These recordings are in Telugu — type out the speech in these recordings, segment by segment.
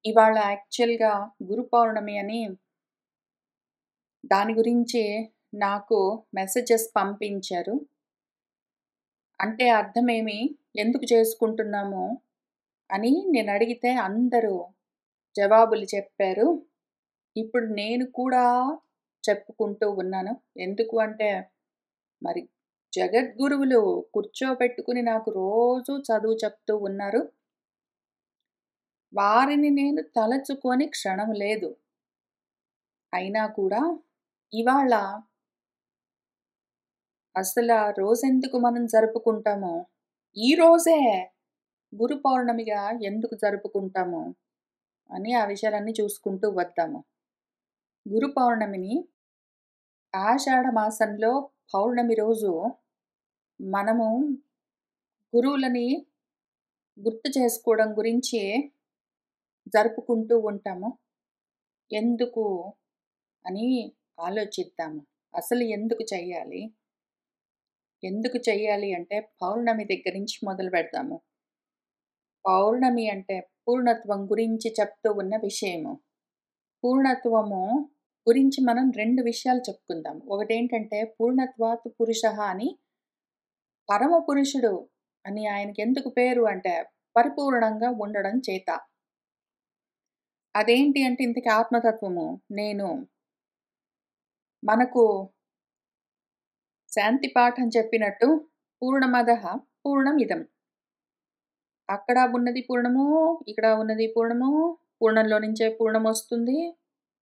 ఇవాళ యాక్చువల్‌గా గురు పౌర్ణమి అని దాని గురించి నాకు మెసేజెస్ పంపించారు. అంటే అర్థమేమి? ఎందుకు చేసుకుంటున్నాము అని నేనడిగితే అందరూ జవాబులు చెప్పారు. ఇప్పుడు నేను కూడా చెప్పుకుంటూ ఉన్నాను. ఎందుకు అంటే మరి జగద్గురువులు కూర్చోబెట్టుకుని నాకు రోజు చదువు చెప్తూ ఉన్నారు. వారిని నేను తలచుకొని క్షణం లేదు. అయినా కూడా ఇవాళ అసలా రోజెందుకు మనం జరుపుకుంటామో, ఈ రోజే గురు పౌర్ణమిగా ఎందుకు జరుపుకుంటాము అని ఆ విషయాలన్నీ చూసుకుంటూ వద్దాము. గురు పౌర్ణమిని ఆషాఢ మాసంలో పౌర్ణమి రోజు మనము గురువులని గుర్తు చేసుకోవడం గురించి జరుపుకుంటూ ఉంటాము. ఎందుకు అని ఆలోచిద్దాము. అసలు ఎందుకు చెయ్యాలి? ఎందుకు చెయ్యాలి అంటే పౌర్ణమి దగ్గర నుంచి మొదలుపెడదాము. పౌర్ణమి అంటే పూర్ణత్వం గురించి చెప్తూ ఉన్న విషయము. పూర్ణత్వము గురించి మనం 2 విషయాలు చెప్పుకుందాం. ఒకటేంటంటే పూర్ణత్వాత్ పురుషః అని పరమ పురుషుడు అని ఆయనకెందుకు పేరు అంటే పరిపూర్ణంగా ఉండడం చేత. అదేంటి అంటే ఇంతకీ ఆత్మతత్వము. నేను మనకు శాంతి పాఠం చెప్పినట్టు పూర్ణమదః పూర్ణమిదం. అక్కడ ఉన్నది పూర్ణము, ఇక్కడ ఉన్నది పూర్ణము, పూర్ణంలో నుంచే పూర్ణమొస్తుంది.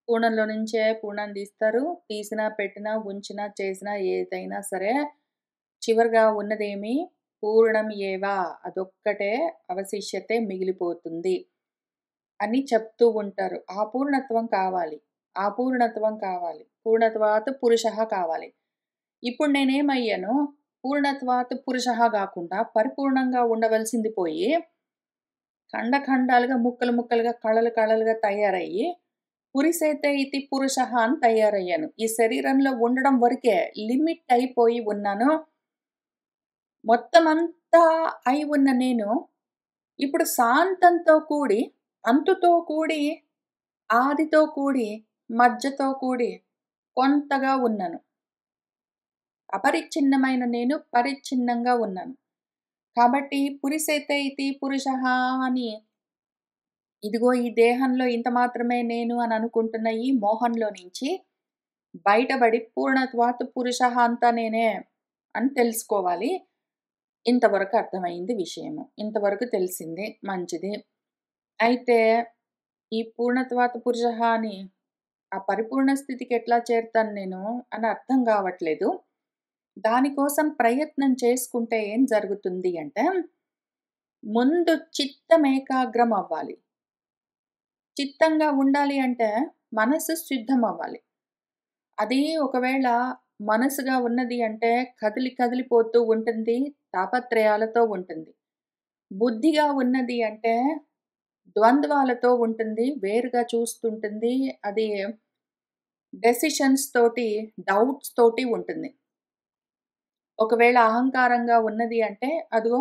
పూర్ణంలో నుంచే పూర్ణాన్ని తీస్తారు. తీసినా, పెట్టినా, ఉంచినా, చేసినా ఏదైనా సరే చివరగా ఉన్నదేమి పూర్ణం ఏవ అదొక్కటే అవశిష్యతే మిగిలిపోతుంది అని చెప్తూ ఉంటారు. ఆ పూర్ణత్వం కావాలి. ఆ పూర్ణత్వం కావాలి. పూర్ణత్వాత్ పురుషః కావాలి. ఇప్పుడు నేనేమయ్యాను పూర్ణత్వాత్ పురుషః గాకుండా పరిపూర్ణంగా ఉండవలసింది పోయి ఖండాలుగా, ముక్కలు ముక్కలుగా, కళలుగా తయారయ్యి పురిసేతే ఇతి పురుషః అని తయారయ్యాను. ఈ శరీరంలో ఉండడం వరకే లిమిట్ అయిపోయి ఉన్నాను. మొత్తమంతా అయి ఉన్న నేను ఇప్పుడు శాంతంతో కూడి, అంతుతో కూడి, ఆదితో కూడి, మధ్యతో కూడి కొంతగా ఉన్నాను. అపరిచ్ఛిన్నమైన నేను పరిచ్ఛిన్నంగా ఉన్నాను. కాబట్టి పురిసేతే ఇతి పురుషః అని ఇదిగో ఈ దేహంలో ఇంత మాత్రమే నేను అని అనుకుంటున్న ఈ మోహంలో నుంచి బయటబడి పూర్ణత్వాత్ పురుషః అంతా నేనే అని తెలుసుకోవాలి. ఇంతవరకు అర్థమైంది విషయము. ఇంతవరకు తెలిసింది మంచిది. అయితే ఈ పూర్ణత్వాత్ పురుషః అని ఆ పరిపూర్ణ స్థితికి ఎట్లా చేరుతాను నేను అని అర్థం కావట్లేదు. దానికోసం ప్రయత్నం చేసుకుంటే ఏం జరుగుతుంది అంటే ముందు చిత్తం ఏకాగ్రం అవ్వాలి. చిత్తంగా ఉండాలి అంటే మనసు శుద్ధమవ్వాలి. అది ఒకవేళ మనసుగా ఉన్నది అంటే కదిలిపోతూ ఉంటుంది. తాపత్రయాలతో ఉంటుంది. బుద్ధిగా ఉన్నది అంటే ద్వంద్వాలతో ఉంటుంది. వేరుగా చూస్తుంటుంది. అది డెసిషన్స్ తోటి, డౌట్స్ తోటి ఉంటుంది. ఒకవేళ అహంకారంగా ఉన్నది అంటే అదిగో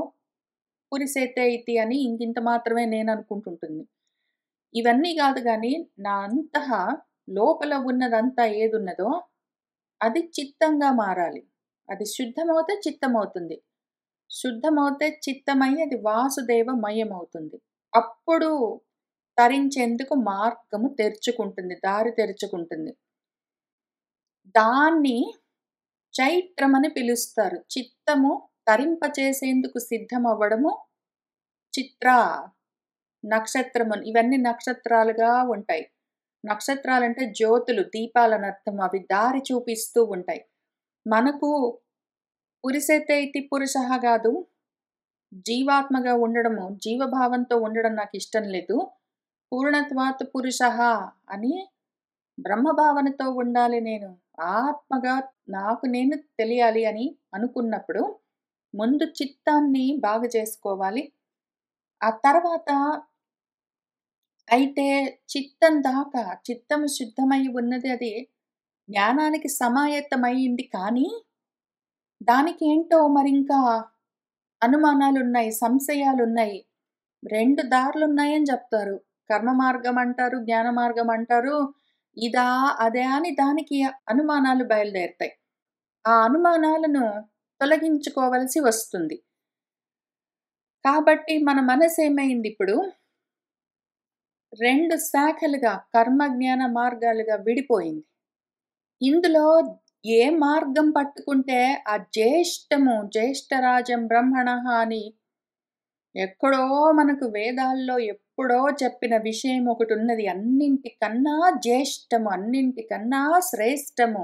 పురిసేతే ఇతి అని ఇంకింత మాత్రమే నేననుకుంటుంటుంది. ఇవన్నీ గాదు గానీ, నా అంతః లోపల ఉన్నదంతా ఏదున్నదో అది చిత్తంగా మారాలి. అది శుద్ధమవుతే చిత్తమవుతుంది. శుద్ధమవుతే చిత్తమై అది వాసుదేవమయమవుతుంది. అప్పుడు తరించేందుకు మార్గము తెరుచుకుంటుంది. దారి తెరుచుకుంటుంది. దాన్ని చైత్రమని పిలుస్తారు. చిత్తము తరింపచేసేందుకు సిద్ధమవ్వడము చిత్ర. నక్షత్రమని ఇవన్నీ నక్షత్రాలుగా ఉంటాయి. నక్షత్రాలంటే జ్యోతులు, దీపాలనర్థం. అవి దారి చూపిస్తూ ఉంటాయి. మనకు పురిసేతే ఇతి పురుషః గాదు. జీవాత్మగా ఉండడము, జీవభావంతో ఉండడం నాకిష్టం లేదు. పూర్ణత్వాత్ పురుషః అని బ్రహ్మభావనతో ఉండాలి నేను. ఆత్మగా నాకు నేను తెలియాలి అని అనుకున్నప్పుడు ముందు చిత్తాన్ని బాగు చేసుకోవాలి. ఆ తర్వాత అయితే చిత్తం దాకా చిత్తము శుద్ధమై ఉన్నది అది జ్ఞానానికి సమాయత్తమయింది కానీ, దానికేంటో మరింకా అనుమానాలున్నాయి, సంశయాలున్నాయి. 2 దారులున్నాయని జెప్తారు. కర్మ మార్గం అంటారు, జ్ఞాన మార్గం అంటారు. ఇదా? అదా? అని దానికి అనుమానాలు బయలుదేరుతాయి. ఆ అనుమానాలను తొలగించుకోవలసి వస్తుంది. కాబట్టి మన మనసేమైందిప్పుడు 2 శాఖలుగా కర్మ, జ్ఞాన మార్గాలుగా విడిపోయింది. ఇందులో ఏ మార్గం పట్టుకుంటే ఆ జ్యేష్ఠరాజం బ్రహ్మణః అని ఎక్కడో మనకు వేదాల్లో ఎప్పుడో చెప్పిన విషయం ఒకటున్నది. అన్నింటికన్నా జ్యేష్ఠము, అన్నింటికన్నా శ్రేష్టము,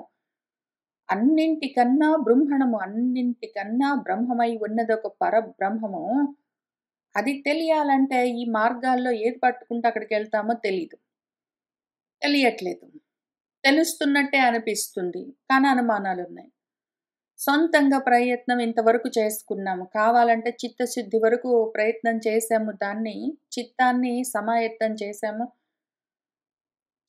అన్నింటికన్నా బృంహణము, అన్నింటికన్నా బ్రహ్మమై ఉన్నదొక పరబ్రహ్మము. అది తెలియాలంటే ఈ మార్గాల్లో ఏది పట్టుకుంటే అక్కడికెళ్తామో తెలీదు. తెలియట్లేదు. తెలుస్తున్నట్టే అనిపిస్తుంది. కానీ అనుమానాలున్నాయి. సొంతంగా ప్రయత్నం ఇంతవరకు చేసుకున్నాము. కావాలంటే చిత్తశుద్ధి వరకు ప్రయత్నం చేశాము. చిత్తాన్ని సమాయత్తం చేశాము.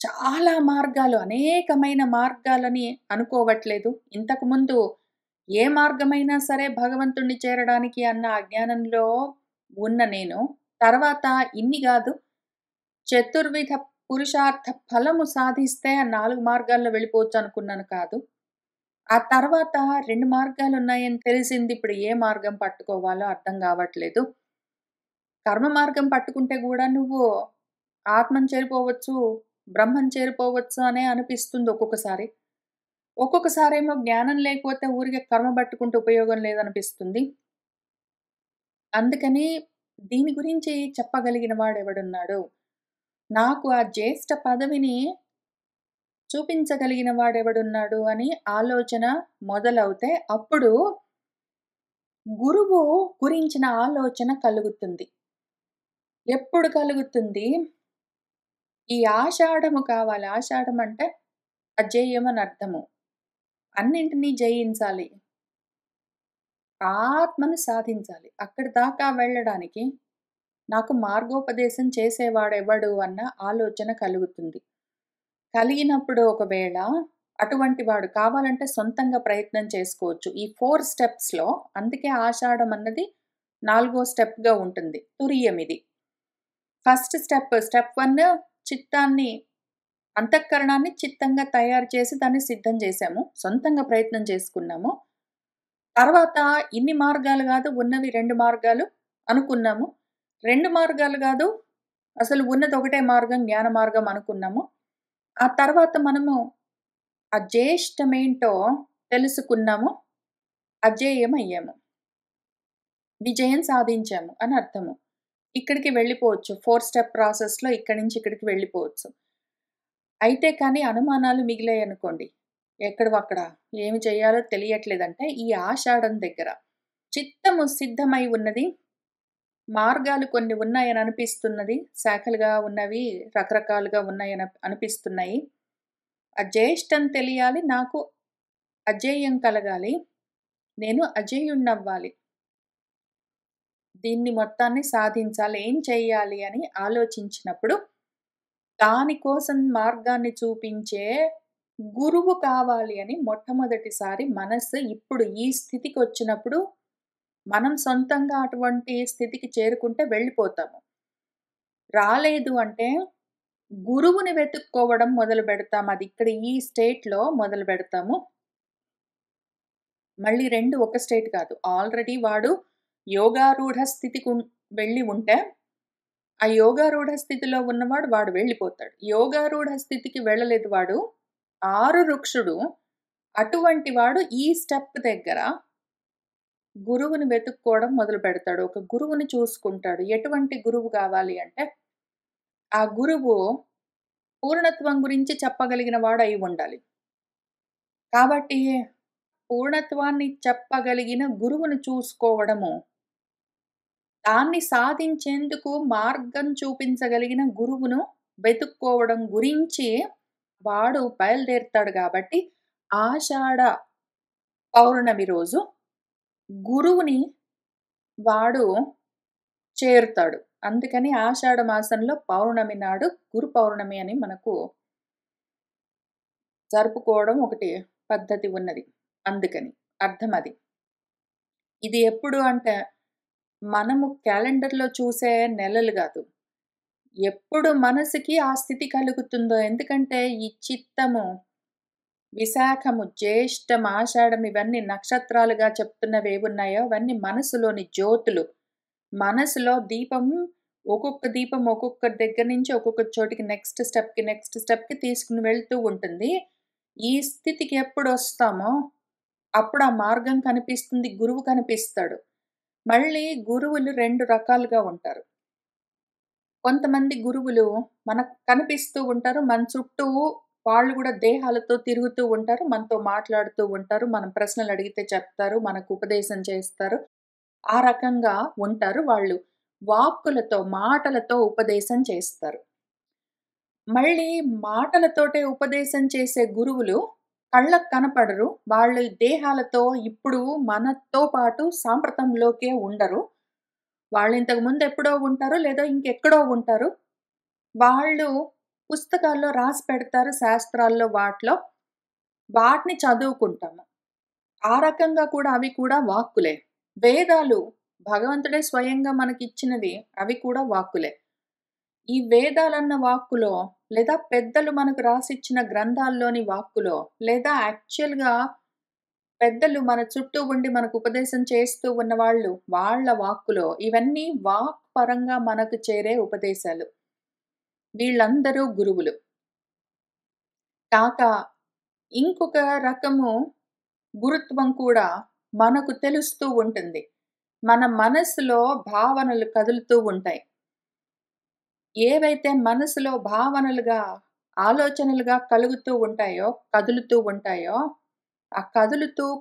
చాలా మార్గాలు, అనేకమైన మార్గాలని అనుకోవట్లేదు. ఇంతకుముందు ఏ మార్గమైనా సరే భగవంతుడిని చేరడానికి అన్న అజ్ఞానంలో ఉన్న నేను, తర్వాత ఇన్ని గాదు, చతుర్విధ పురుషార్థ ఫలము సాధిస్తే ఆ 4 మార్గాల్లో వెళ్ళిపోవచ్చనుకున్నాను కాదు. ఆ తర్వాత 2 మార్గాలున్నాయని తెలిసింది. ఇప్పుడు ఏ మార్గం పట్టుకోవాలో అర్థం గావట్లేదు. కర్మ మార్గం పట్టుకుంటే గూడా నువ్వు ఆత్మను చేరిపోవచ్చు, బ్రహ్మను చేరిపోవచ్చు అనే అనిపిస్తుంది ఒక్కొక్కసారి. ఒక్కొక్కసారేమో జ్ఞానం లేకపోతే ఊరికే కర్మ పట్టుకుంటే ఉపయోగం లేదనిపిస్తుంది. అందుకని దీని గురించి చెప్పగలిగిన వాడెవడున్నాడు? నాకు ఆ జ్యేష్ఠ పదవిని చూపించగలిగిన వాడెవడున్నాడు అని ఆలోచన మొదలవుతే అప్పుడు గురువు గురించిన ఆలోచన కలుగుతుంది. ఎప్పుడు కలుగుతుంది? ఈ ఆషాఢము కావాలి. ఆషాఢం అంటే అజేయం అని అర్థము. అన్నింటిని జయించాలి. ఆత్మను సాధించాలి. అక్కడి దాకా వెళ్ళడానికి నాకు మార్గోపదేశం చేసేవాడెవడు అన్న ఆలోచన కలుగుతుంది. కలిగినప్పుడు ఒకవేళ అటువంటి వాడు కావాలంటే సొంతంగా ప్రయత్నం చేసుకోవచ్చు. ఈ 4 స్టెప్స్‌లో అందుకే ఆషాఢం అన్నది 4గో స్టెప్‌గా ఉంటుంది. తురియమిది. ఫస్ట్ స్టెప్ 1 చిత్తాన్ని అంతఃకరణాన్ని చిత్తంగా తయారు చేసి దాన్ని సిద్ధం చేశాము. సొంతంగా ప్రయత్నం చేసుకున్నాము. తర్వాత ఇన్ని మార్గాలు గాదు, ఉన్నవి 2 మార్గాలు అనుకున్నాము. 2 మార్గాలు గాదు, అసలు ఉన్నది ఒకటే మార్గం, జ్ఞాన మార్గం అనుకున్నాము. ఆ తర్వాత మనము ఆ జ్యేష్ఠమేంటో తెలుసుకున్నాము. అజేయమయ్యాము. విజయం సాధించాము అని అర్థము. ఇక్కడికి వెళ్ళిపోవచ్చు. 4 స్టెప్ ప్రాసెస్‌లో ఇక్కడి నుంచి ఇక్కడికి వెళ్ళిపోవచ్చు. అయితే కానీ అనుమానాలు మిగిలాయనుకోండి. ఎక్కడివక్కడ ఏమి చేయాలో తెలియట్లేదంటే ఈ ఆషాఢం దగ్గర. చిత్తము సిద్ధమై ఉన్నది. మార్గాలు కొన్ని ఉన్నాయని అనిపిస్తున్నది. శాఖలుగా ఉన్నవి రకరకాలుగా ఉన్నాయని అనిపిస్తున్నాయి. ఆ జ్యేష్ఠం తెలియాలి. నాకు అజేయం కలగాలి. నేను అజేయుడినవ్వాలి. దీన్ని మొత్తాన్ని సాధించాలి. ఏం చెయ్యాలి అని ఆలోచించినప్పుడు, దానికోసం మార్గాన్ని చూపించే గురువు కావాలి అని మొట్టమొదటిసారి మనస్సు ఇప్పుడు ఈ స్థితికొచ్చినప్పుడు, మనం సొంతంగా అటువంటి స్థితికి చేరుకుంటే వెళ్ళిపోతాము. రాలేదు అంటే గురువుని వెతుక్కోవడం మొదలుపెడతాం. అది ఇక్కడ ఈ స్టేట్‌లో మొదలుపెడతాము. మళ్ళీ 2 ఒక స్టేట్ కాదు. ఆల్రెడీ వాడు యోగారూఢ స్థితికి వెళ్ళి ఉంటే, ఆ యోగారూఢ స్థితిలో ఉన్నవాడు వాడు వెళ్ళిపోతాడు. యోగారూఢ స్థితికి వెళ్ళలేదు వాడు. ఆరురుక్షుడు. అటువంటి వాడు ఈ స్టెప్ దగ్గర గురువుని వెతుక్కోవడం మొదలుపెడతాడు. ఒక గురువుని చూసుకుంటాడు. ఎటువంటి గురువు కావాలి అంటే, ఆ గురువు పూర్ణత్వం గురించి చెప్పగలిగిన వాడై ఉండాలి. కాబట్టి పూర్ణత్వాన్ని చెప్పగలిగిన గురువును చూసుకోవడము, దాన్ని సాధించేందుకు మార్గం చూపించగలిగిన గురువును వెతుక్కోవడం గురించి వాడు బయలుదేరుతాడు గాబట్టి, ఆషాఢ పౌర్ణమి రోజు గురువుని వాడు చేరుతాడు. అందుకని ఆషాఢ మాసంలో పౌర్ణమి నాడు గురు పౌర్ణమి అని మనకు జరుపుకోవడం ఒకటి పద్ధతి ఉన్నది. అందుకని. అర్థమది. ఇది ఎప్పుడు అంటే, మనము క్యాలెండర్‌లో చూసే నెలలు గాదు. ఎప్పుడు మనసుకి ఆ స్థితి కలుగుతుందో, ఎందుకంటే ఈ చిత్తము, విశాఖము, జ్యేష్టం, ఆషాఢం ఇవన్నీ నక్షత్రాలుగా చెప్తున్నవేవున్నాయో అవన్నీ మనసులోని జ్యోతులు. మనసులో దీపం దీపం ఒక్కొక్క దగ్గర నుంచి ఒక్కొక్క చోటికి నెక్స్ట్ స్టెప్‌కి తీసుకొని వెళ్తూ ఉంటుంది. ఈ స్థితికి ఎప్పుడొస్తామో అప్పుడు ఆ మార్గం కనిపిస్తుంది. గురువు కనిపిస్తాడు. మళ్ళీ గురువులు 2 రకాలుగా ఉంటారు. కొంతమంది గురువులు మనకు కనిపిస్తూ ఉంటారు. మన చుట్టూ వాళ్ళు గూడా దేహాలతో తిరుగుతూ ఉంటారు. మనతో మాట్లాడుతూ ఉంటారు. మనం ప్రశ్నలడిగితే చెప్తారు. మనకు ఉపదేశం చేస్తారు. ఆ రకంగా ఉంటారు. వాళ్ళు వాక్కులతో, మాటలతో ఉపదేశం చేస్తారు. మళ్ళీ మాటలతోటే ఉపదేశం చేసే గురువులు కళ్ళకు కనపడరు. వాళ్ళు దేహాలతో ఇప్పుడు మనతో పాటు సాంప్రతంలోకే ఉండరు. వాళ్ళు ఇంతకు ముందు ఎప్పుడో ఉంటారు. లేదా ఇంకెక్కడో ఉంటారు. వాళ్ళు పుస్తకాల్లో రాసి పెడతారు. శాస్త్రాల్లో వాటిలో. వాటిని చదువుకుంటాము. ఆ రకంగా కూడా అవి కూడా వాక్కులే. వేదాలు భగవంతుడే స్వయంగా మనకిచ్చినవి. అవి కూడా వాక్కులే. ఈ వేదాలన్న వాక్కులో లేదా పెద్దలు మనకు రాసిచ్చిన గ్రంథాల్లోని వాక్కులో లేదా యాక్చువల్‌గా పెద్దలు మన చుట్టూ ఉండి మనకు ఉపదేశం చేస్తూ ఉన్నవాళ్ళు వాళ్ళ వాక్కులో ఇవన్నీ వాక్ పరంగా మనకు చేరే ఉపదేశాలు. వీళ్ళందరూ గురువులు. కాక ఇంకొక రకము గురుత్వం కూడా మనకు తెలుస్తూ ఉంటుంది. మన మనస్సులో భావనలు కదులుతూ ఉంటాయి. ఏవైతే మనసులో భావనలుగా, ఆలోచనలుగా కలుగుతూ ఉంటాయో, కదులుతూ ఉంటాయో, ఆ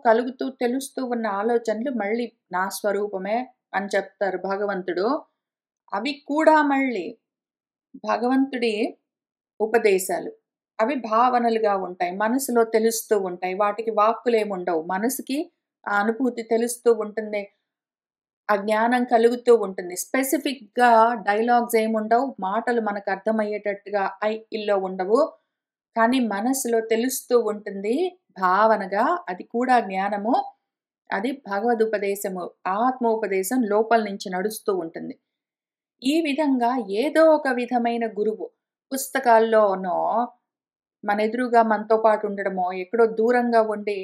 కలుగుతూ తెలుస్తూ ఉన్న ఆలోచనలు మళ్ళీ నా స్వరూపమే అని చెప్తారు భగవంతుడు. అవి కూడా మళ్ళీ భగవంతుడి ఉపదేశాలు. అవి భావనలుగా ఉంటాయి. మనసులో తెలుస్తూ ఉంటాయి. వాటికి వాక్కులేముండవు. మనసుకి ఆ అనుభూతి తెలుస్తూ ఉంటుంది. ఆ జ్ఞానం కలుగుతూ ఉంటుంది. స్పెసిఫిక్‌గా డైలాగ్స్ ఏముండవు. మాటలు మనకు అర్థమయ్యేటట్టుగా ఇల్లో ఉండవు. కానీ మనసులో తెలుస్తూ ఉంటుంది. భావనగా అది కూడా జ్ఞానము. అది భగవదుపదేశము. ఆత్మోపదేశం లోపల నుంచి నడుస్తూ ఉంటుంది. ఈ విధంగా ఏదో ఒక విధమైన గురువు పుస్తకాల్లోనో, మన ఎదురుగా మనతో పాటు ఉండడమో, ఎక్కడో దూరంగా ఉండి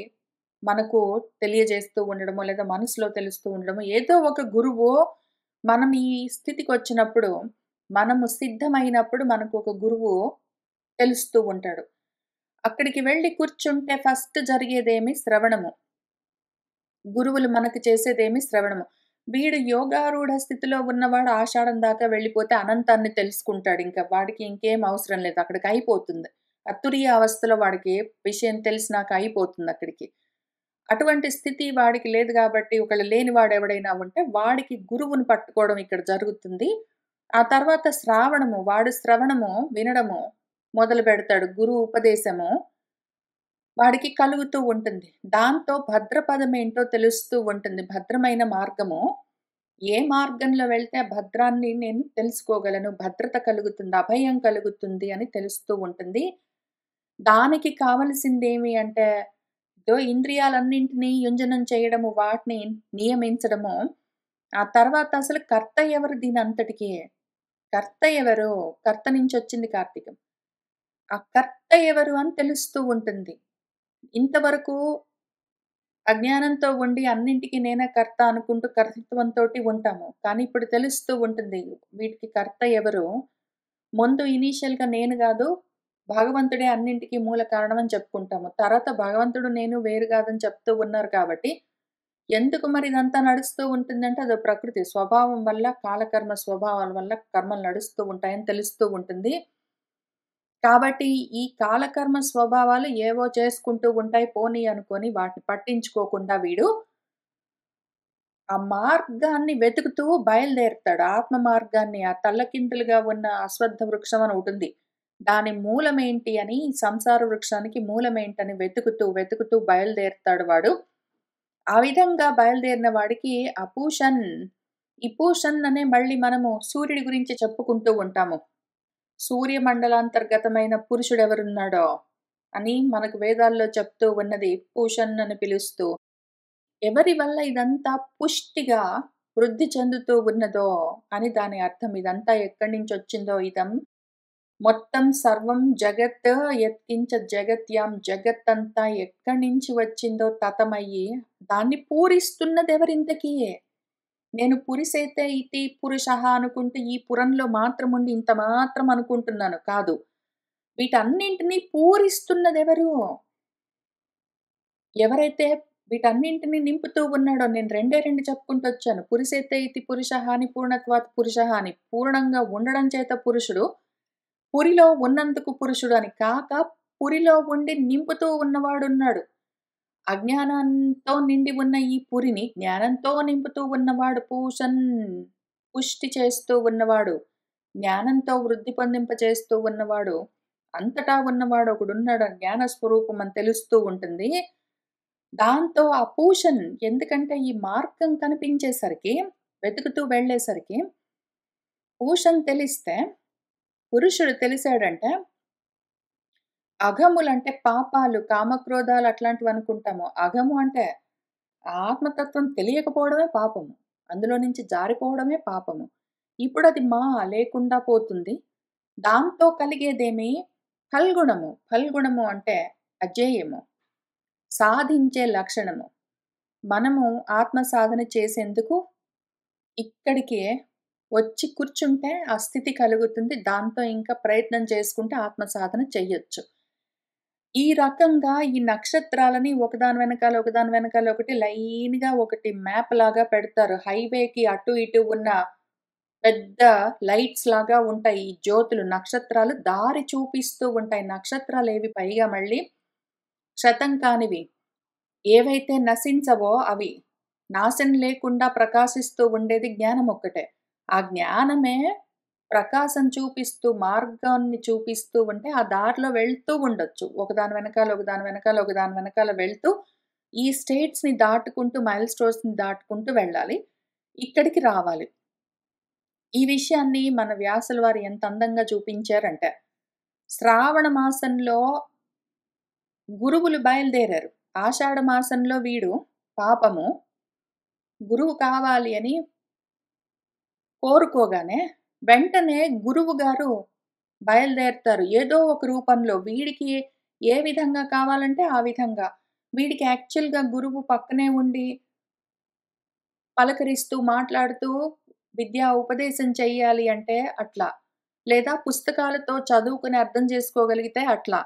మనకు తెలియజేస్తూ ఉండడమో, లేదా మనసులో తెలుస్తూ ఉండడమో, ఏదో ఒక గురువు మనం ఈ స్థితికొచ్చినప్పుడు, మనము సిద్ధమైనప్పుడు మనకు ఒక గురువు తెలుస్తూ ఉంటాడు. అక్కడికి వెళ్లి కూర్చుంటే ఫస్ట్ జరిగేదేమి శ్రవణము. గురువులు మనకు చేసేదేమి శ్రవణము. వీడు యోగారూఢ స్థితిలో ఉన్నవాడు ఆషాఢం దాకా వెళ్ళిపోతే అనంతాన్ని తెలుసుకుంటాడింక. వాడికి ఇంకేం అవసరం లేదు. అక్కడికి అయిపోతుంది. ఆ తురీయ అవస్థలో వాడికి విషయం తెలిసినాక అయిపోతుందక్కడికి. అటువంటి స్థితి వాడికి లేదు గాబట్టి, ఒకవేళ లేనివాడెవడైనా ఉంటే, వాడికి గురువుని పట్టుకోవడం ఇక్కడ జరుగుతుంది. ఆ తర్వాత వాడు శ్రవణము, వినడము మొదలుపెడతాడు. గురువు ఉపదేశము వాడికి కలుగుతూ ఉంటుంది. దాంతో భద్రపదమేంటో తెలుస్తూ ఉంటుంది. భద్రమైన మార్గము. ఏ మార్గంలో వెళ్తే ఆ భద్రాన్ని నేను తెలుసుకోగలను. భద్రత కలుగుతుంది, అభయం కలుగుతుంది అని తెలుస్తూ ఉంటుంది. దానికి కావలసిందేమి అంటే, ఇంద్రియాలన్నింటినీ యుంజనం చేయడము, వాటిని నియమించడము. ఆ తర్వాత అసలు కర్త ఎవరు దీనంతటికి? కర్త ఎవరు? కర్త నుంచొచ్చింది కార్తీకం. ఆ కర్త ఎవరు అని తెలుస్తూ ఉంటుంది. ఇంతవరకు అజ్ఞానంతో ఉండి అన్నింటికి నేనే కర్త అనుకుంటూ కర్తృత్వంతోటి ఉంటాము. కానీ ఇప్పుడు తెలుస్తూ ఉంటుంది. వీటికి కర్త ఎవరు? ముందు ఇనీషియల్‌గా నేను గాదు, భగవంతుడే అన్నింటికి మూల కారణం అని చెప్పుకుంటాము. తర్వాత భగవంతుడు, నేను వేరు కాదని చెప్తూ ఉన్నారు కాబట్టి, ఎందుకు మరి ఇదంతా నడుస్తూ ఉంటుందంటే అదో ప్రకృతి స్వభావం వల్ల, కాలకర్మ స్వభావాల వల్ల కర్మలు నడుస్తూ ఉంటాయని తెలుస్తూ ఉంటుంది. కాబట్టి ఈ కాలకర్మ స్వభావాలు ఏవో చేసుకుంటూ ఉంటాయి పోనీ అనుకోని వాటిని పట్టించుకోకుండా వీడు ఆ మార్గాన్ని వెతుకుతూ బయలుదేరుతాడు. ఆత్మ మార్గాన్ని ఆ తల్లకిందులుగా ఉన్న అశ్వత్థ వృక్షం అని ఒకటుంది. దాని మూలమేంటి అని సంసార వృక్షానికి మూలమేంటని వెతుకుతూ బయలుదేరుతాడు వాడు. ఆ విధంగా బయలుదేరిన వాడికి ఈ పూషన్ అనే మళ్ళీ మనము సూర్యుడి గురించి చెప్పుకుంటూ ఉంటాము. సూర్యమండలాంతర్గతమైన పురుషుడెవరున్నాడో అని మనకు వేదాల్లో చెప్తూ ఉన్నది పూషన్ అని పిలుస్తూ. ఎవరి వల్ల ఇదంతా పుష్టిగా వృద్ధి చెందుతూ ఉన్నదో అని దాని అర్థం. ఇదంతా ఎక్కడి నుంచి వచ్చిందో ఇదం మొత్తం సర్వం జగత్ యత్కించ జగత్యాం జగత్తంతా ఎక్కడి నుంచి వచ్చిందో తతమయ్యి దాన్ని పూరిస్తున్నదెవరింతకీ? నేను పురిసేతే ఇతి పురుషః అనుకుంటే ఈ పురంలో మాత్రం ఉండి ఇంత మాత్రం అనుకుంటున్నాను. కాదు. వీటన్నింటిని పూరిస్తున్నదెవరు? ఎవరైతే వీటన్నింటిని నింపుతూ ఉన్నాడో నేను రెండే 2 చెప్పుకుంటొచ్చాను. పురిసేతే ఇతి పురుషః అని పూర్ణత్వాత్ పురుషః అని. పూర్ణంగా ఉండడం చేత పురుషుడు. పురిలో ఉన్నందుకు పురుషుడు అని కాక పురిలో ఉండి నింపుతూ ఉన్నవాడున్నాడు. అజ్ఞానంతో నిండి ఉన్న ఈ పురిని జ్ఞానంతో నింపుతూ ఉన్నవాడు పూషన్ పుష్టి చేస్తూ ఉన్నవాడు. జ్ఞానంతో వృద్ధి పొందింపచేస్తూ ఉన్నవాడు. అంతటా ఉన్నవాడు ఒకడున్నాడు. జ్ఞాన స్వరూపం అని తెలుస్తూ ఉంటుంది. దాంతో ఆ పూషన్ ఎందుకంటే ఈ మార్గం కనిపించేసరికి వెతుకుతూ వెళ్ళేసరికి పూషన్ తెలిస్తే పురుషుడు తెలిసాడంటే అఘములంటే పాపాలు, కామక్రోధాలు అట్లాంటివి అనుకుంటాము. అఘము అంటే ఆత్మతత్వం తెలియకపోవడమే పాపము. అందులో నుంచి జారిపోవడమే పాపము. ఇప్పుడది లేకుండా పోతుంది. దాంతో కలిగేదేమి? ఫల్గుణము. ఫల్గుణము అంటే అజేయము. సాధించే లక్షణము. మనము ఆత్మ సాధన చేసేందుకు ఇక్కడికే వచ్చి కూర్చుంటే ఆ స్థితి కలుగుతుంది. దాంతో ఇంకా ప్రయత్నం చేసుకుంటే ఆత్మ సాధన చెయ్యొచ్చు. ఈ రకంగా ఈ నక్షత్రాలని ఒకదాని వెనకాల ఒకటి లైన్‌గా ఒకటి మ్యాప్ లాగా పెడతారు. హైవేకి అటు ఇటు ఉన్న పెద్ద లైట్స్ లాగా ఉంటాయి. ఈ జ్యోతులు నక్షత్రాలు దారి చూపిస్తూ ఉంటాయి. నక్షత్రాలేవి పైగా మళ్ళీ శతం కానివి. ఏవైతే నశించవో అవి. నాశనం లేకుండా ప్రకాశిస్తూ ఉండేది జ్ఞానం ఒక్కటే. ఆ జ్ఞానమే ప్రకాశం చూపిస్తూ, మార్గాన్ని చూపిస్తూ ఉంటే ఆ దారిలో వెళ్తూ ఉండొచ్చు. ఒకదాని వెనకాల వెళ్తూ ఈ స్టేట్స్‌ని దాటుకుంటూ మైల్ స్టోన్స్‌ని దాటుకుంటూ వెళ్ళాలి. ఇక్కడికి రావాలి. ఈ విషయాన్ని మన వ్యాసుల వారు ఎంత అందంగా చూపించారంటే, శ్రావణ మాసంలో గురువులు బయలుదేరారు. ఆషాఢ మాసంలో వీడు పాపము గురువు కావాలి అని కోరుకోగానే వెంటనే గురువు గారు బయలుదేరుతారు. ఏదో ఒక రూపంలో వీడికి ఏ విధంగా కావాలంటే ఆ విధంగా. వీడికి యాక్చువల్‌గా గురువు పక్కనే ఉండి పలకరిస్తూ, మాట్లాడుతూ విద్యా ఉపదేశం చెయ్యాలి అంటే అట్లా. లేదా పుస్తకాలతో చదువుకొని అర్థం చేసుకోగలిగితే అట్లా.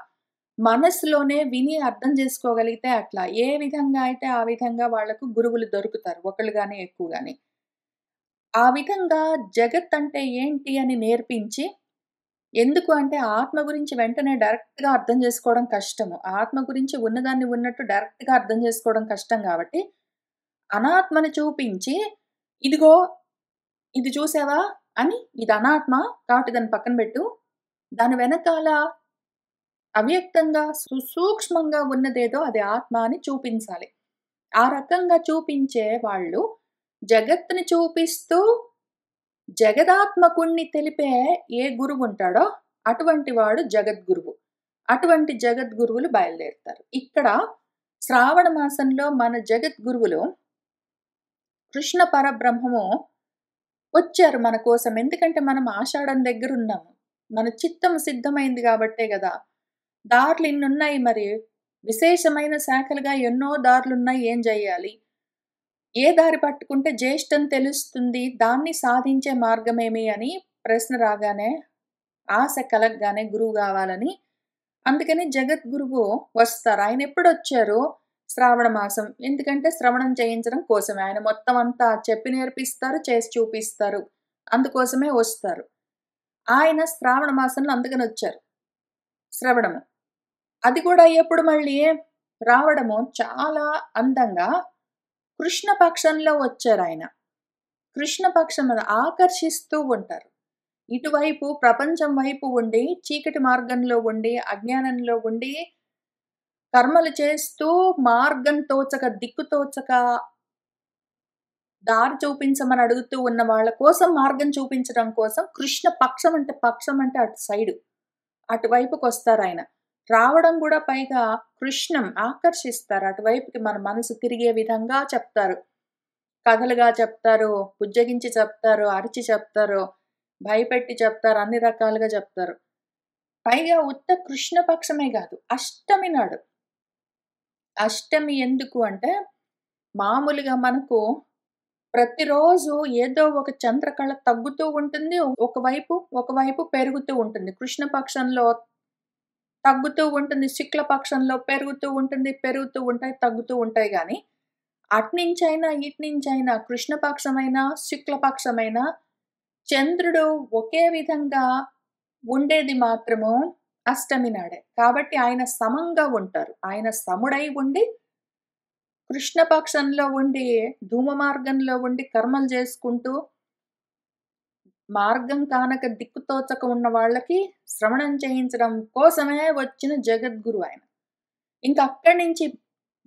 మనస్సులోనే విని అర్థం చేసుకోగలిగితే అట్లా. ఏ విధంగా అయితే ఆ విధంగా వాళ్ళకు గురువులు దొరుకుతారు. ఒకళ్ళు గాని, ఎక్కువ గాని. ఆ విధంగా జగత్తంటే ఏంటి అని నేర్పించి ఎందుకు అంటే ఆత్మ గురించి వెంటనే డైరెక్ట్‌గా అర్థం చేసుకోవడం కష్టము. ఆత్మ గురించి ఉన్నదాన్ని ఉన్నట్టు డైరెక్ట్‌గా అర్థం చేసుకోవడం కష్టం గాబట్టి, అనాత్మని చూపించి, ఇదిగో ఇది చూసావా? అని ఇది అనాత్మ కాబట్టి దాన్ని పక్కన బెట్టు. దాని వెనకాల అవ్యక్తంగా సుసూక్ష్మంగా ఉన్నదేదో అది ఆత్మ అని చూపించాలి. ఆ రకంగా చూపించే వాళ్ళు జగత్తుని చూపిస్తూ జగదాత్మకుణ్ణి తెలిపే ఏ గురువుంటాడో అటువంటి వాడు జగద్గురువు. అటువంటి జగద్గురువులు బయలుదేరుతారు. ఇక్కడ శ్రావణ మాసంలో మన జగద్గురువులు కృష్ణ పరబ్రహ్మము వచ్చారు మన కోసం. ఎందుకంటే మనం ఆషాఢం దగ్గరున్నాము. మన చిత్తం సిద్ధమైంది గాబట్టే గదా! దారులు ఇన్నున్నాయి మరి. విశేషమైన శాఖలుగా ఎన్నో దారులున్నాయి. ఏం జెయ్యాలి? ఏ దారి పట్టుకుంటే జ్యేష్టం తెలుస్తుంది. దాన్ని సాధించే మార్గమేమి అని ప్రశ్న రాగానే, ఆశ కలగగానే గురువు గావాలని అందుకని జగద్గురువు వస్తారు. ఆయనెప్పుడొచ్చారు? శ్రావణ మాసం. ఎందుకంటే శ్రవణం చేయించడం కోసమే. ఆయన మొత్తం అంతా చెప్పి నేర్పిస్తారు, చేసి చూపిస్తారు. అందుకోసమే వస్తారు. ఆయన శ్రావణ మాసంలో అందుకనొచ్చారు. శ్రవణము. అది కూడా ఎప్పుడు మళ్ళీ రావడము చాలా అందంగా కృష్ణ పక్షంలో వచ్చారాయన. కృష్ణ పక్షం ఆకర్షిస్తూ ఉంటారు. ఇటువైపు ప్రపంచం వైపు ఉండి, చీకటి మార్గంలో ఉండి, అజ్ఞానంలో ఉండి, కర్మలు చేస్తూ మార్గం తోచక, దిక్కు తోచక, దారి చూపించమని అడుగుతూ ఉన్న వాళ్ళ కోసం మార్గం చూపించడం కోసం కృష్ణ పక్షం అంటే అటు సైడు. అటువైపుకొస్తారాయన. రావడం గూడా పైగా కృష్ణం ఆకర్షిస్తారు. అటువైపుకి మన మనసు తిరిగే విధంగా చెప్తారు. కథలుగా చెప్తారు, బుజ్జగించి చెప్తారు, అరిచి చెప్తారు, భయపెట్టి చెప్తారు, అన్ని రకాలుగా చెప్తారు. పైగా ఉత్త కృష్ణ పక్షమే గాదు, అష్టమి నాడు. అష్టమి ఎందుకు అంటే, మామూలుగా మనకు ప్రతిరోజు ఏదో ఒక చంద్రకళ తగ్గుతూ ఉంటుంది. ఒకవైపు పెరుగుతూ ఉంటుంది. కృష్ణ పక్షంలో తగ్గుతూ ఉంటుంది. శుక్ల పక్షంలో పెరుగుతూ ఉంటుంది. పెరుగుతూ ఉంటాయి, తగ్గుతూ ఉంటాయి గానీ, అటునుంచైనా, ఇటునుంచైనా కృష్ణపక్షమైనా, శుక్లపక్షమైనా చంద్రుడు ఒకే విధంగా ఉండేది మాత్రము అష్టమి నాడే. కాబట్టి ఆయన సమంగా ఉంటారు. ఆయన సముడై ఉండి, కృష్ణపక్షంలో ఉండి, ధూమ మార్గంలో ఉండి కర్మలు చేసుకుంటూ, మార్గం కానక దిక్కు తోచక ఉన్న వాళ్ళకి శ్రవణం చేయించడం కోసమే వచ్చిన జగద్గురు ఆయన. ఇంక అక్కడి నుంచి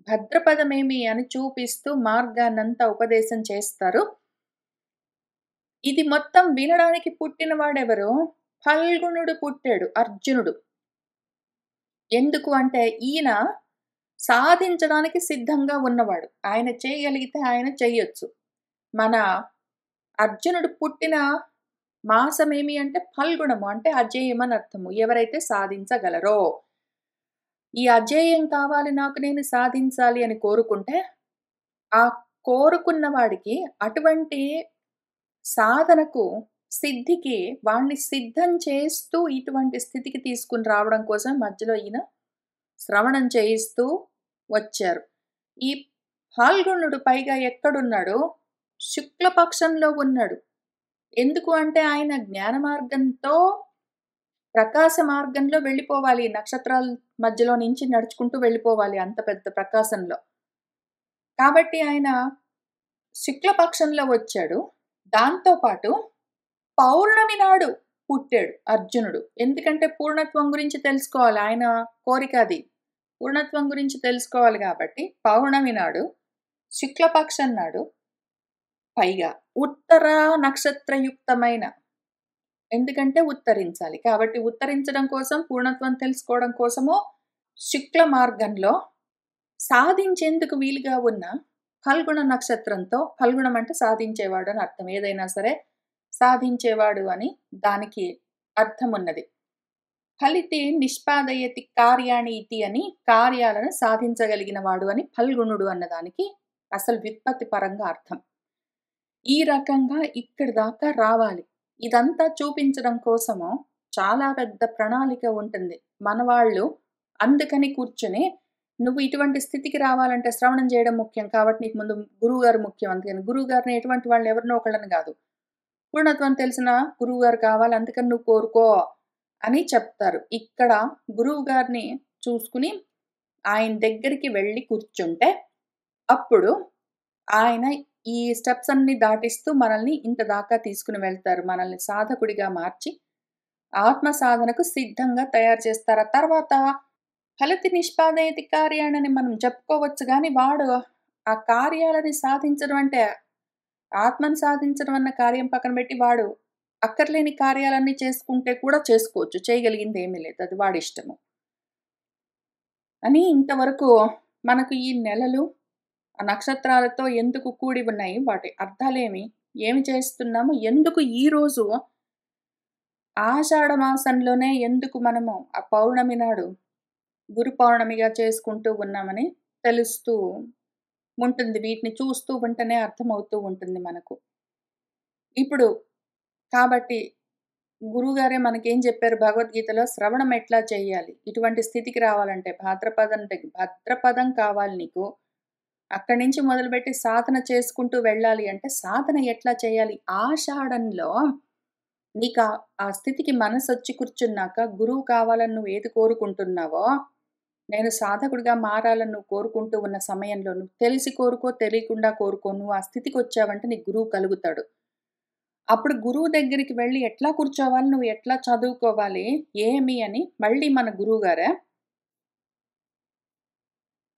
భద్రపదమేమి అని చూపిస్తూ మార్గాన్నంతా ఉపదేశం చేస్తారు. ఇది మొత్తం వినడానికి పుట్టినవాడెవరు? ఫల్గుణుడు పుట్టాడు, అర్జునుడు. ఎందుకు అంటే ఈయన సాధించడానికి సిద్ధంగా ఉన్నవాడు. ఆయన చేయగలిగితే ఆయన చెయ్యొచ్చు. మన అర్జునుడు పుట్టిన మాసమేమి అంటే ఫల్గుణము, అంటే అజేయం అని అర్థము. ఎవరైతే సాధించగలరో. ఈ అజేయం కావాలి నాకు, నేను సాధించాలి అని కోరుకుంటే, ఆ కోరుకున్న వాడికి అటువంటి సాధనకు, సిద్ధికి వాడిని సిద్ధం చేస్తూ ఇటువంటి స్థితికి తీసుకొని రావడం కోసం మధ్యలో ఈయన శ్రవణం చేయిస్తూ వచ్చారు. ఈ ఫాల్గుణుడు పైగా ఎక్కడున్నాడు? శుక్లపక్షంలో ఉన్నాడు. ఎందుకు అంటే ఆయన జ్ఞాన మార్గంతో ప్రకాశ మార్గంలో వెళ్ళిపోవాలి. నక్షత్రాల మధ్యలో నుంచి నడుచుకుంటూ వెళ్ళిపోవాలి అంత పెద్ద ప్రకాశంలో. కాబట్టి ఆయన శుక్లపక్షంలో వచ్చాడు. దాంతో పాటు పౌర్ణమి నాడు పుట్టాడు అర్జునుడు. ఎందుకంటే పూర్ణత్వం గురించి తెలుసుకోవాలి. ఆయన కోరిక అది. పూర్ణత్వం గురించి తెలుసుకోవాలి కాబట్టి పౌర్ణమి నాడు, శుక్లపక్షం నాడు, పైగా ఉత్తర నక్షత్రయుక్తమైన, ఎందుకంటే ఉత్తరించాలి. కాబట్టి ఉత్తరించడం కోసం, పూర్ణత్వం తెలుసుకోవడం కోసము శుక్ల మార్గంలో సాధించేందుకు వీలుగా ఉన్న ఫల్గుణ నక్షత్రంతో, ఫల్గుణం అంటే సాధించేవాడు అని అర్థం. ఏదైనా సరే సాధించేవాడు అని దానికి అర్థం ఉన్నది. ఫలితి నిష్పాదయతి కార్యాణి ఇతి అని, కార్యాలను సాధించగలిగిన వాడు అని ఫల్గుణుడు అన్నదానికి అసలు వ్యుత్పత్తి పరంగా అర్థం. ఈ రకంగా ఇక్కడి దాకా రావాలి. ఇదంతా చూపించడం కోసము చాలా పెద్ద ప్రణాళిక ఉంటుంది. మనవాళ్ళు అందుకని కూర్చొని, నువ్వు ఇటువంటి స్థితికి రావాలంటే శ్రవణం చేయడం ముఖ్యం కాబట్టి నీకు ముందు గురువుగారు ముఖ్యం. అందుకని గురువుగారిని ఎటువంటి వాళ్ళని ఎవరినో ఒకళ్ళని కాదు, పూర్ణత్వం తెలిసిన గురువుగారు కావాలి, అందుకని నువ్వు కోరుకో అని చెప్తారు. ఇక్కడ గురువుగారిని చూసుకుని ఆయన దగ్గరికి వెళ్ళి కూర్చుంటే అప్పుడు ఆయన ఈ స్టెప్స్ అన్ని దాటిస్తూ మనల్ని ఇంత దాకా తీసుకుని వెళ్తారు. మనల్ని సాధకుడిగా మార్చి ఆత్మ సాధనకు సిద్ధంగా తయారు చేస్తారు. ఆ తర్వాత ఫలితి నిష్పాదయతి కార్యాణని మనం చెప్పుకోవచ్చు గాని, వాడు ఆ కార్యాలని సాధించడం అంటే ఆత్మను సాధించడం అన్న కార్యం పక్కన పెట్టి వాడు అక్కర్లేని కార్యాలన్నీ చేసుకుంటే కూడా చేసుకోవచ్చు. చేయగలిగింది ఏమీ లేదు. అది వాడిష్టము. అని ఇంతవరకు మనకు ఈ నెలలు ఆ నక్షత్రాలతో ఎందుకు కూడి ఉన్నాయి, వాటి అర్థాలేమి, ఏమి చేస్తున్నాము, ఎందుకు ఈరోజు ఆషాఢ మాసంలోనే ఎందుకు మనము ఆ పౌర్ణమి నాడు గురు పౌర్ణమిగా చేసుకుంటూ ఉన్నామని తెలుస్తూ ఉంటుంది. వీటిని చూస్తూ ఉంటేనే అర్థమవుతూ ఉంటుంది మనకు. ఇప్పుడు కాబట్టి గురువుగారే మనకేం చెప్పారు భగవద్గీతలో, శ్రవణం ఎట్లా చేయాలి, ఇటువంటి స్థితికి రావాలంటే భద్రపదం కావాలి నీకు. అక్కడి నుంచి మొదలుపెట్టి సాధన చేసుకుంటూ వెళ్ళాలి అంటే సాధన ఎట్లా చేయాలి? ఆషాఢంలో నీకు ఆ స్థితికి మనసొచ్చి కూర్చున్నాక, గురువు కావాలని నువ్వు ఏది కోరుకుంటున్నావో, నేను సాధకుడిగా మారాలని నువ్వు కోరుకుంటూ ఉన్న సమయంలో, నువ్వు తెలిసి కోరుకో, తెలియకుండా కోరుకో, నువ్వు ఆ స్థితికి వచ్చావంటే నీకు గురువు కలుగుతాడు. అప్పుడు గురువు దగ్గరికి వెళ్ళి ఎట్లా కూర్చోవాలి, నువ్వు ఎట్లా చదువుకోవాలి, ఏమి అని మళ్ళీ మన గురువుగారే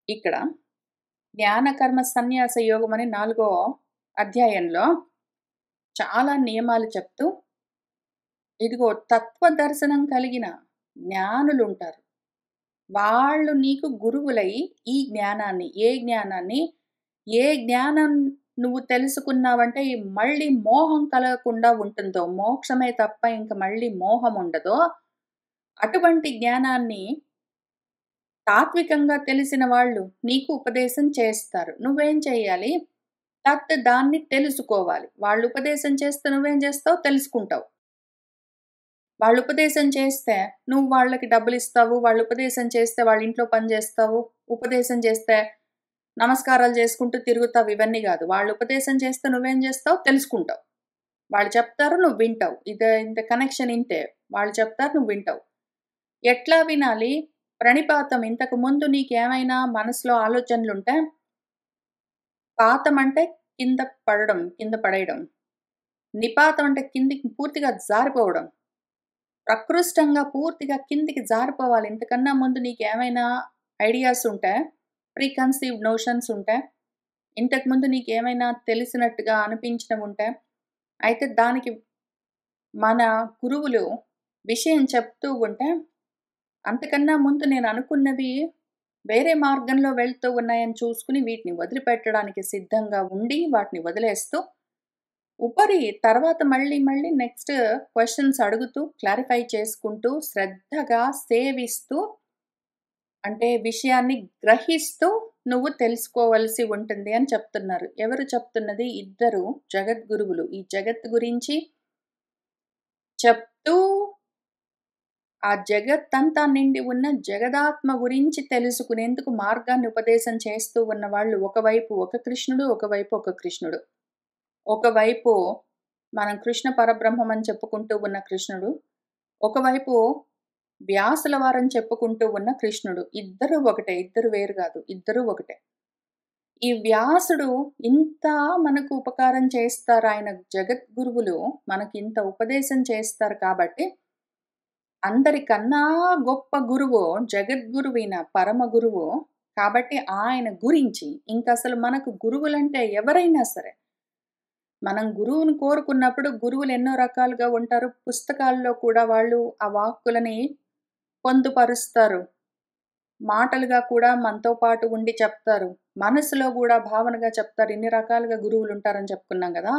ఇక్కడ జ్ఞానకర్మ సన్యాస యోగం అని 4వ అధ్యాయంలో చాలా నియమాలు చెప్తూ, ఇదిగో తత్వ దర్శనం కలిగిన జ్ఞానులుంటారు. వాళ్ళు నీకు గురువులై ఈ జ్ఞానాన్ని, ఏ జ్ఞానం నువ్వు తెలుసుకున్నావంటే ఈ మళ్ళీ మోహం కలగకుండా ఉంటుందో, మోక్షమే తప్ప ఇంక మళ్ళీ మోహం ఉండదో, అటువంటి జ్ఞానాన్ని తాత్వికంగా తెలిసిన వాళ్ళు నీకు ఉపదేశం చేస్తారు. నువ్వేం చేయాలి? దాన్ని తెలుసుకోవాలి. వాళ్ళు ఉపదేశం చేస్తే నువ్వేం చేస్తావు? తెలుసుకుంటావు. వాళ్ళు ఉపదేశం చేస్తే నువ్వు వాళ్ళకి డబ్బులిస్తావు. వాళ్ళు ఉపదేశం చేస్తే వాళ్ళ ఇంట్లో పని చేస్తావు. ఉపదేశం చేస్తే నమస్కారాలు చేసుకుంటూ తిరుగుతావు. ఇవన్నీ గాదు. వాళ్ళు ఉపదేశం చేస్తే నువ్వేం చేస్తావు? తెలుసుకుంటావు. వాళ్ళు చెప్తారు, నువ్వు వింటావు. ఇంత కనెక్షన్ ఇంతే. వాళ్ళు చెప్తారు, నువ్వు వింటావు. ఎట్లా వినాలి? ప్రణిపాతం ఇంతకు ముందు నీకేమైనా మనసులో ఆలోచనలుంటే, పాతం అంటే కింద పడేయడం. నిపాతం అంటే కిందికి పూర్తిగా జారిపోవడం. ప్రకృష్టంగా పూర్తిగా కిందికి జారిపోవాలి. ఇంతకన్నా ముందు నీకేమైనా ఐడియాస్ ఉంటే, ప్రీకన్సీవ్డ్ నోషన్స్ ఉంటే, ఇంతకుముందు నీకేమైనా తెలిసినట్టుగా అనిపించినవుంటే, అయితే దానికి మన గురువులు విషయం చెప్తూ ఉంటే, అంతకన్నా ముందు నేననుకున్నవి వేరే మార్గంలో వెళ్తూ ఉన్నాయని చూసుకుని వీటిని వదిలిపెట్టడానికి సిద్ధంగా ఉండి, వాటిని వదిలేస్తూ, తర్వాత మళ్ళీ నెక్స్ట్ క్వెషన్స్ అడుగుతూ, క్లారిఫై చేసుకుంటూ, శ్రద్ధగా సేవిస్తూ, అంటే విషయాన్ని గ్రహిస్తూ నువ్వు తెలుసుకోవలసి ఉంటుంది అని చెప్తున్నారు. ఎవరు చెప్తున్నది? ఇద్దరు జగద్గురువులు. ఈ జగత్తు గురించి చెప్తూ, ఆ జగత్తంతా నిండి ఉన్న జగదాత్మ గురించి తెలుసుకునేందుకు మార్గాన్ని ఉపదేశం చేస్తూ ఉన్నవాళ్ళు ఒకవైపు ఒక కృష్ణుడు, ఒకవైపు ఒక కృష్ణుడు. ఒకవైపు మనం కృష్ణ పరబ్రహ్మం అని చెప్పుకుంటూ ఉన్న కృష్ణుడు, ఒకవైపు వ్యాసుల వారని చెప్పుకుంటూ ఉన్న కృష్ణుడు. ఇద్దరు ఒకటే. ఇద్దరు వేరు గాదు. ఇద్దరూ ఒకటే. ఈ వ్యాసుడు ఇంత మనకు ఉపకారం చేస్తారు. ఆయన జగద్గురువులు మనకింత ఉపదేశం చేస్తారు కాబట్టి, అందరికన్నా గొప్ప గురువు జగద్గురువైన పరమ గురువు. కాబట్టి ఆయన గురించి ఇంకసలు మనకు గురువులంటే ఎవరైనా సరే, మనం గురువుని కోరుకున్నప్పుడు గురువులు ఎన్నో రకాలుగా ఉంటారు. పుస్తకాల్లో కూడా వాళ్ళు ఆ వాక్కులని పొందుపరుస్తారు. మాటలుగా కూడా మనతో పాటు ఉండి చెప్తారు. మనసులో గూడా భావనగా చెప్తారు. ఇన్ని రకాలుగా గురువులుంటారని చెప్పుకున్నాం గదా!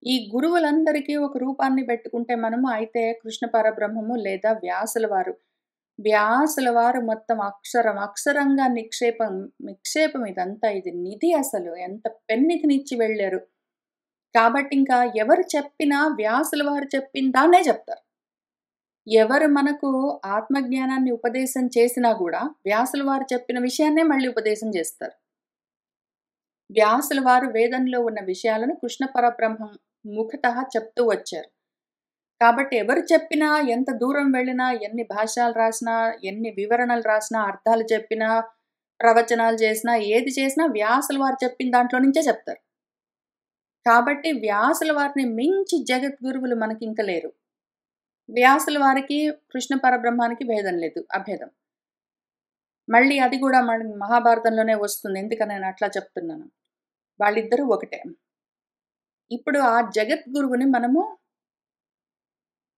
ఈ గురువులందరికీ ఒక రూపాన్ని పెట్టుకుంటే మనము అయితే కృష్ణ పరబ్రహ్మము లేదా వ్యాసుల వారు. వ్యాసుల వారు మొత్తం అక్షరంగా నిక్షేపం ఇదంతా. ఇది నిధి అసలు. ఎంత పెన్నిధినిచ్చి వెళ్ళారు. కాబట్టి ఇంకా ఎవరు చెప్పినా వ్యాసుల వారు చెప్పిన దాన్నే చెప్తారు. ఎవరు మనకు ఆత్మజ్ఞానాన్ని ఉపదేశం చేసినా గూడా, వ్యాసుల వారు చెప్పిన విషయాన్నే మళ్ళీ ఉపదేశం చేస్తారు. వ్యాసుల వారు వేదంలో ఉన్న విషయాలను కృష్ణ పరబ్రహ్మం ముఖతః చెప్తూ వచ్చారు. కాబట్టి ఎవరు చెప్పినా, ఎంత దూరం వెళ్ళినా, ఎన్ని భాష్యాలు రాసినా, ఎన్ని వివరణలు రాసినా, అర్థాలు చెప్పినా, ప్రవచనాలు చేసినా, ఏది చేసినా వ్యాసుల వారు చెప్పిన దాంట్లో నుంచే చెప్తారు. కాబట్టి వ్యాసుల వారిని మించి జగద్గురువులు మనకింక లేరు. వ్యాసుల వారికి, కృష్ణ పరబ్రహ్మానికి భేదం లేదు. అభేదం. మళ్ళీ అది గూడా మహాభారతంలోనే వస్తుంది. ఎందుకని నేను అట్లా చెప్తున్నాను. వాళ్ళిద్దరూ ఒకటే. ఇప్పుడు ఆ జగద్గురువుని మనము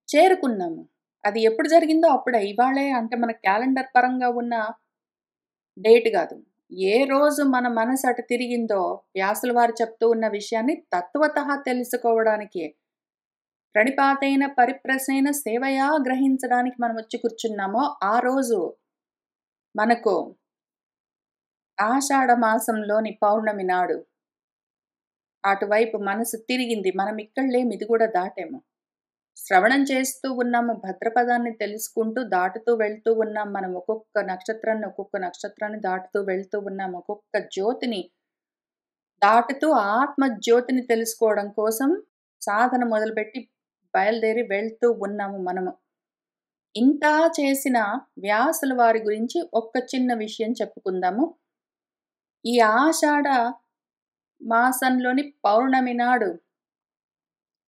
చేరుకున్నాము. అది ఎప్పుడు జరిగిందో అప్పుడే. ఇవాళే అంటే మన క్యాలెండర్ పరంగా ఉన్న డేట్ గాదు. ఏ రోజు మన మనసు అటు తిరిగిందో, వ్యాసుల వారు చెప్తూ ఉన్న విషయాన్ని తత్వతః తెలుసుకోవడానికి, ప్రణిపాతైన పరిప్రశ్నైన సేవయా గ్రహించడానికి మనమొచ్చి కూర్చున్నామో, ఆ రోజు మనకు ఆషాఢ మాసంలోని పౌర్ణమి నాడు అటువైపు మనసు తిరిగింది. మనమిక్కడ లేము. ఇది గూడా దాటాము. శ్రవణం చేస్తూ ఉన్నాము. భద్రపదాన్ని తెలుసుకుంటూ దాటుతూ వెళ్తూ ఉన్నాం. మనం ఒక్కొక్క నక్షత్రాన్ని దాటుతూ వెళ్తూ ఉన్నాం. ఒక్కొక్క జ్యోతిని దాటుతూ ఆత్మ జ్యోతిని తెలుసుకోవడం కోసం సాధన మొదలుపెట్టి బయలుదేరి వెళ్తూ ఉన్నాము మనము. ఇంత చేసిన వ్యాసుల వారి గురించి ఒక్క చిన్న విషయం చెప్పుకుందాము. ఈ ఆషాఢ మాసంలోని పౌర్ణమి నాడు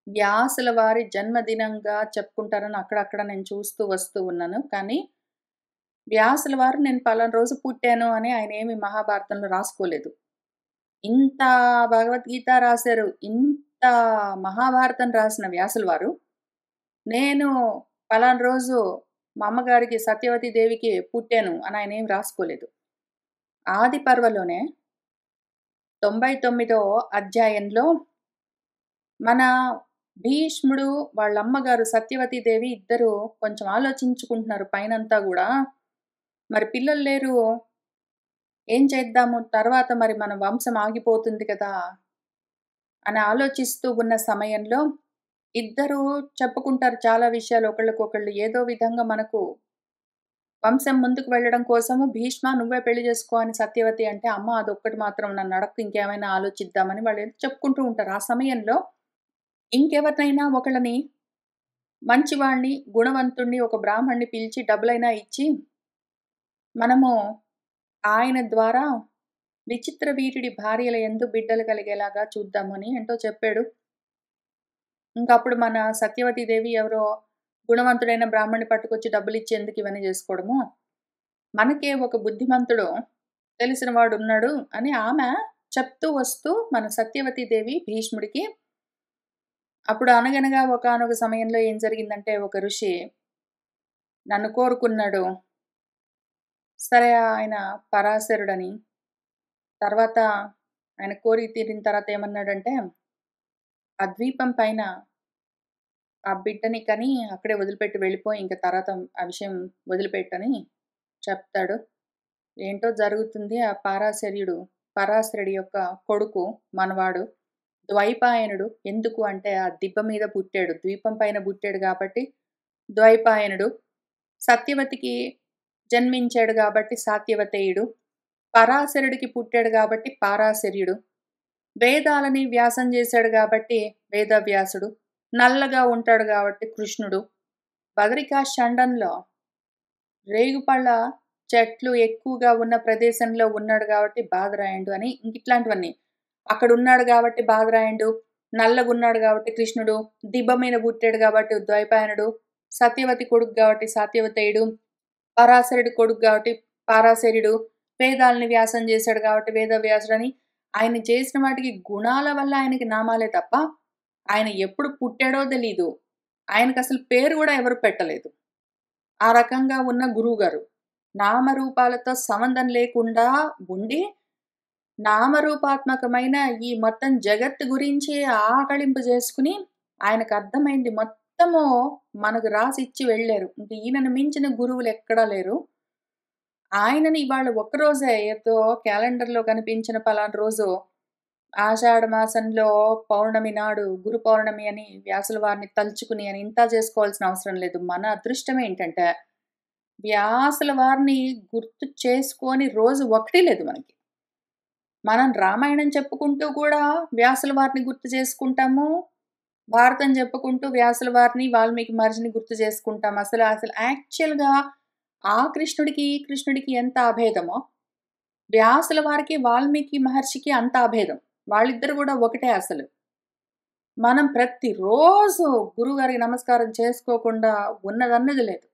వ్యాసుల వారి జన్మదినంగా చెప్పుకుంటారని అక్కడక్కడ నేను చూస్తూ వస్తూ ఉన్నాను. కానీ వ్యాసుల వారు నేను పలానా రోజు పుట్టాను అని ఆయనేమి మహాభారతంలో రాసుకోలేదు. ఇంత భగవద్గీత రాశారు. ఇంత మహాభారతం రాసిన వ్యాసుల వారు, నేను పలానా రోజు మా అమ్మగారికి సత్యవతి దేవికి పుట్టాను అని ఆయనేమి రాసుకోలేదు. ఆది పర్వలోనే 99వ అధ్యాయంలో మన భీష్ముడు, వాళ్ళ అమ్మగారు సత్యవతీదేవి ఇద్దరు కొంచెం ఆలోచించుకుంటున్నారు పైనంతా గూడా. మరి పిల్లలు లేరు. ఏం చేద్దాము? తర్వాత మరి మన వంశం ఆగిపోతుంది కదా! అని ఆలోచిస్తూ ఉన్న సమయంలో ఇద్దరు చెప్పుకుంటారు చాలా విషయాలు ఒకళ్ళకొకళ్ళు. ఏదో విధంగా మనకు వంశం ముందుకు వెళ్ళడం కోసము భీష్మ నువ్వే పెళ్లి చేసుకో అని సత్యవతి అంటే, అమ్మ అదొక్కటి మాత్రం నన్ను అడక్కు ఇంకేమైనా ఆలోచిద్దామని వాళ్ళేదో చెప్పుకుంటూ ఉంటారు. ఆ సమయంలో ఇంకెవరినైనా ఒకళ్ళని మంచివాడిని, గుణవంతుడిని, ఒక బ్రాహ్మణ్ణి పిలిచి డబ్బులైనా ఇచ్చి, మనము ఆయన ద్వారా విచిత్ర వీరుడి భార్యల యందు బిడ్డలు కలిగేలాగా చూద్దామని ఏంటో చెప్పాడు. ఇంకప్పుడు మన సత్యవతీ దేవి ఎవరో గుణవంతుడైన బ్రాహ్మణ్ణి పట్టుకొచ్చి డబ్బులిచ్చి ఎందుకు ఇవన్నీ జేసుకోవడము. మనకే ఒక బుద్ధిమంతుడు తెలిసిన వాడున్నాడు అని ఆమె చెప్తూ వస్తూ మన సత్యవతీ దేవి భీష్ముడికి అప్పుడు అనగనగా ఒకానొక సమయంలో ఏం జరిగిందంటే ఒక ఋషి నన్ను కోరుకున్నాడు. సరే ఆయన పరాశరుడని. తర్వాత ఆయన కోరిక తీరిన తర్వాత ఏమన్నాడంటే, "ఆ ద్వీపం పైన ఆ బిడ్డని కని అక్కడే వదిలిపెట్టి వెళ్ళిపో. ఇంక తర్వాత ఆ విషయం వదిలిపెట్టని" చెప్తాడు. ఏంటో జరుగుతుంది. ఆ పరాశరుడి యొక్క కొడుకు మనవాడు ద్వైపాయనుడు. ఎందుకు అంటే ఆ దిబ్బ మీద పుట్టాడు. ద్వీపం పైన పుట్టాడు కాబట్టి ద్వైపాయనుడు. సత్యవతికి జన్మించాడు గాబట్టి సాత్యవతేయుడు. పరాశరుడికి పుట్టాడు గాబట్టి పారాశర్యుడు. వేదాలని వ్యాసం జేశాడు గాబట్టి వేదవ్యాసుడు. నల్లగా ఉంటాడు గాబట్టి కృష్ణుడు. బదరికాషండంలో రేగుపళ్ళ చెట్లు ఎక్కువగా ఉన్న ప్రదేశంలో ఉన్నాడు గాబట్టి బాదరాయణుడు అని ఇంకిట్లాంటివన్నీ. అక్కడున్నాడు గాబట్టి బాదరాయణుడు. నల్లగున్నాడు గాబట్టి కృష్ణుడు. దిబ్బ మీద పుట్టాడు గాబట్టి ద్వైపాయనుడు. సత్యవతి కొడుకు గాబట్టి సాత్యవతేయుడు. పరాశరుడి కొడుకు గాబట్టి పారాశర్యుడు. వేదాలని వ్యాసం జేశాడు గాబట్టి వేదవ్యాసుడని. ఆయన చేసిన వాటికి గుణాల వల్ల ఆయనకి నామాలే తప్ప, ఆయన ఎప్పుడు పుట్టాడో తెలీదు. ఆయనకసలు పేరు గూడా ఎవరు పెట్టలేదు. ఆ రకంగా ఉన్న గురువుగారు. నామరూపాలతో సంబంధం లేకుండా ఉండి, నామరూపాత్మకమైన ఈ మొత్తం జగత్తు గురించి ఆకళింపు జేసుకుని, ఆయనకర్థమైంది మొత్తము మనకు రాసిచ్చి వెళ్ళారు. ఇంక ఈయనను మించిన గురువులెక్కడా లేరు. ఆయనని ఇవాళ ఒక్కరోజే ఏదో క్యాలెండర్‌లో కనిపించిన పలానా రోజు ఆషాఢ మాసంలో పౌర్ణమి నాడు గురు పౌర్ణమి అని వ్యాసుల వారిని తలుచుకుని అని ఇంతా చేసుకోవాల్సిన అవసరం లేదు. మన అదృష్టం ఏంటంటే, వ్యాసుల వారిని గుర్తు చేసుకోని రోజు ఒకటి లేదు మనకి. మనం రామాయణం చెప్పుకుంటూ కూడా వ్యాసుల వారిని గుర్తు చేసుకుంటాము. భారతం చెప్పుకుంటూ వ్యాసుల వారిని, వాల్మీకి మహర్షిని గుర్తు చేసుకుంటాం. అసలు యాక్చువల్‌గా ఆ కృష్ణుడికి, ఈ కృష్ణుడికి ఎంత అభేదమో, వ్యాసుల వారికి, వాల్మీకి మహర్షికి అంత అభేదం. వాళ్ళిద్దరు గూడా ఒకటే అసలు. మనం ప్రతిరోజు గురువుగారికి నమస్కారం చేసుకోకుండా ఉన్నదన్నది లేదు.